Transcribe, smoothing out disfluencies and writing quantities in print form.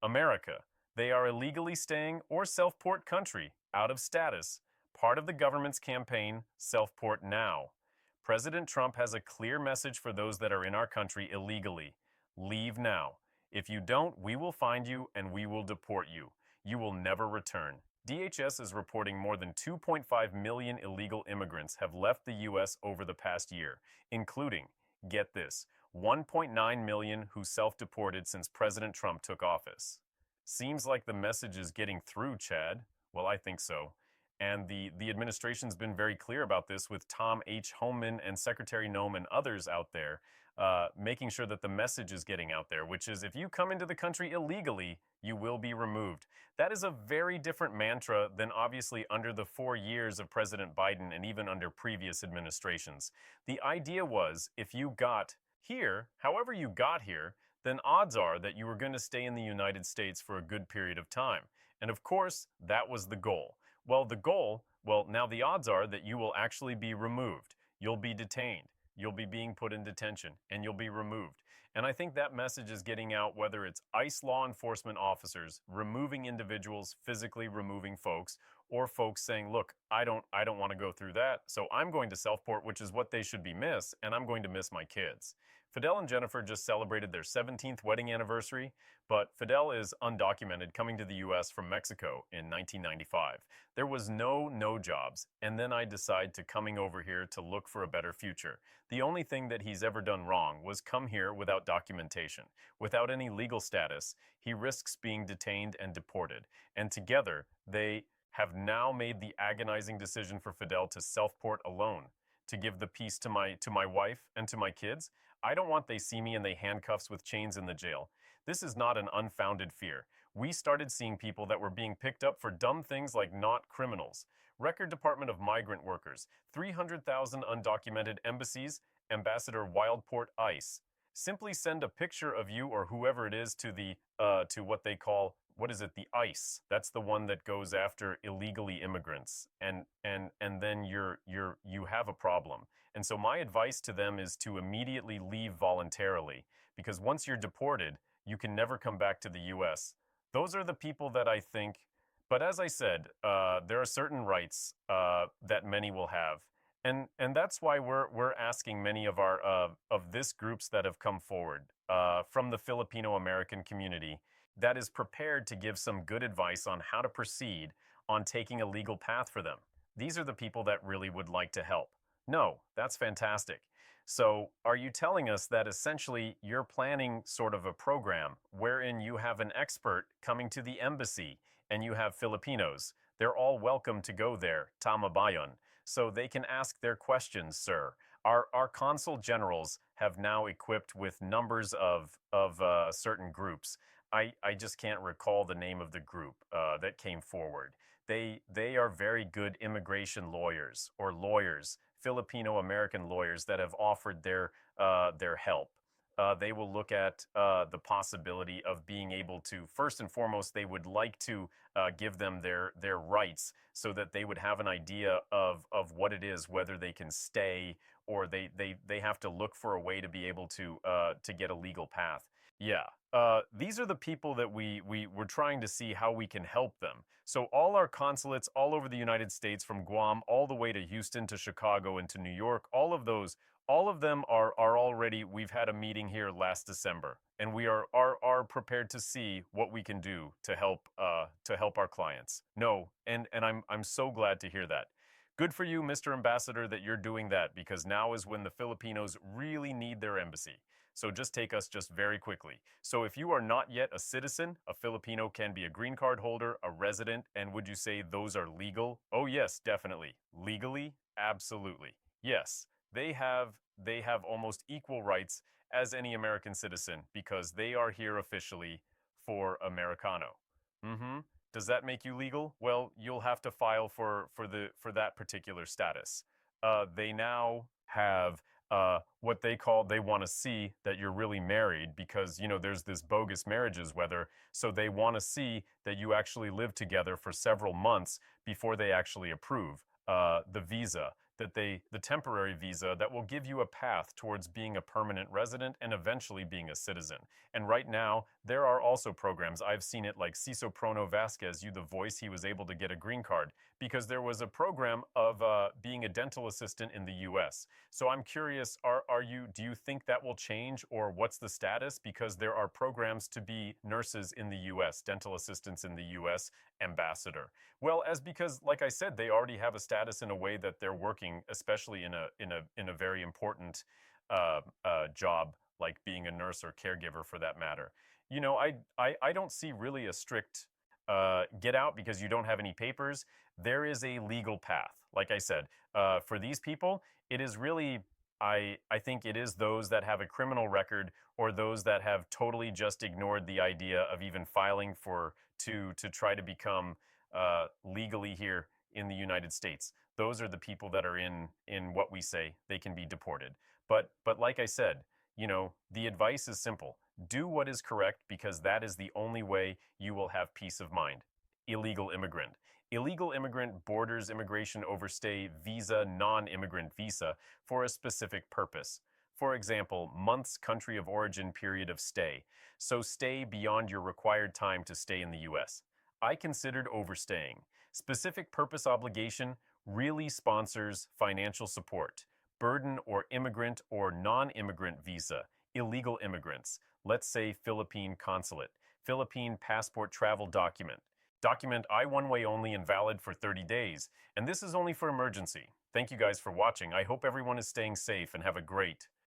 America. They are illegally staying or self-port country, out of status, part of the government's campaign, Self-Port Now. President Trump has a clear message for those that are in our country illegally. Leave now. If you don't, we will find you and we will deport you. You will never return. DHS is reporting more than 2.5 million illegal immigrants have left the U.S. over the past year, including, get this, 1.9 million who self-deported since President Trump took office. Seems like the message is getting through, Chad. Well, I think so. And the administration's been very clear about this with Tom H. Homan and Secretary Noem and others out there, making sure that the message is getting out there, which is if you come into the country illegally, you will be removed. That is a very different mantra than obviously under the 4 years of President Biden and even under previous administrations. The idea was if you got here, however you got here, then odds are that you were going to stay in the United States for a good period of time. And of course, that was the goal. Well, now the odds are that you will actually be removed. You'll be detained. You'll be being put in detention, and you'll be removed. And I think that message is getting out, whether it's ICE law enforcement officers removing individuals, physically removing folks, or folks saying, look, I don't want to go through that, so I'm going to self-port, which is what they should be miss, and I'm going to miss my kids. Fidel and Jennifer just celebrated their 17th wedding anniversary, but Fidel is undocumented, coming to the U.S. from Mexico in 1995. There was no jobs, and then I decide to coming over here to look for a better future. The only thing that he's ever done wrong was come here without documentation. Without any legal status, he risks being detained and deported. And together, they have now made the agonizing decision for Fidel to self-port alone, to give the peace to my wife and to my kids. I don't want they see me in the handcuffs with chains in the jail. This is not an unfounded fear. We started seeing people that were being picked up for dumb things like not criminals. Record Department of Migrant Workers, 300,000 undocumented embassies, Ambassador Wildport ICE. Simply send a picture of you or whoever it is to to what they call, what is it, the ICE. That's the one that goes after illegally immigrants. And then you have a problem. And so my advice to them is to immediately leave voluntarily, because once you're deported, you can never come back to the U.S. Those are the people that I think, but as I said, there are certain rights that many will have. And that's why we're asking many of our of this groups that have come forward from the Filipino American community that is prepared to give some good advice on how to proceed on taking a legal path for them. These are the people that really would like to help. No, that's fantastic. So are you telling us that essentially you're planning sort of a program wherein you have an expert coming to the embassy and you have Filipinos? They're all welcome to go there, tama ba yun? So they can ask their questions, sir. Our consul generals have now equipped with numbers of certain groups. I just can't recall the name of the group that came forward. They are very good immigration lawyers or lawyers, Filipino American lawyers that have offered their help. They will look at the possibility of being able to, first and foremost, they would like to give them their rights so that they would have an idea of what it is, whether they can stay or they have to look for a way to be able to get a legal path. Yeah, these are the people that we're trying to see how we can help them. So all our consulates all over the United States, from Guam all the way to Houston to Chicago and to New York, all of them are already, we've had a meeting here last December, and we are prepared to see what we can do to help our clients. No, and I'm so glad to hear that. Good for you, Mr. Ambassador, that you're doing that, because now is when the Filipinos really need their embassy. So just take us just very quickly. So if you are not yet a citizen, a Filipino can be a green card holder, a resident, and would you say those are legal? Oh yes, definitely. Legally? Absolutely. Yes. They have almost equal rights as any American citizen because they are here officially for Americano. Does that make you legal? Well, you'll have to file for that particular status. They now have what they call, they want to see that you're really married because, you know, there's this bogus marriages so they want to see that you actually live together for several months before they actually approve the visa, the temporary visa that will give you a path towards being a permanent resident and eventually being a citizen. And right now, there are also programs. I've seen it like Ciso Prono Vasquez, you the voice, he was able to get a green card because there was a program of being a dental assistant in the US. So I'm curious, do you think that will change or what's the status? Because there are programs to be nurses in the US, dental assistants in the US, ambassador. Well, because like I said, they already have a status in a way that they're working, especially in a very important job like being a nurse or caregiver for that matter. I don't see really a strict get out because you don't have any papers. There is a legal path. Like I said, for these people, it is really, I think it is those that have a criminal record or those that have totally just ignored the idea of even filing to try to become legally here in the United States. Those are the people that are in what we say they can be deported. But like I said, the advice is simple. Do what is correct because that is the only way you will have peace of mind. Illegal immigrant. Illegal immigrant borders immigration overstay visa, non-immigrant visa for a specific purpose. For example, months country of origin period of stay. So stay beyond your required time to stay in the US. I considered overstaying. Specific purpose obligation really sponsors financial support. Burden or immigrant or non-immigrant visa, illegal immigrants, let's say Philippine consulate, Philippine passport travel document. Document I one way only and valid for 30 days. And this is only for emergency. Thank you guys for watching. I hope everyone is staying safe and have a great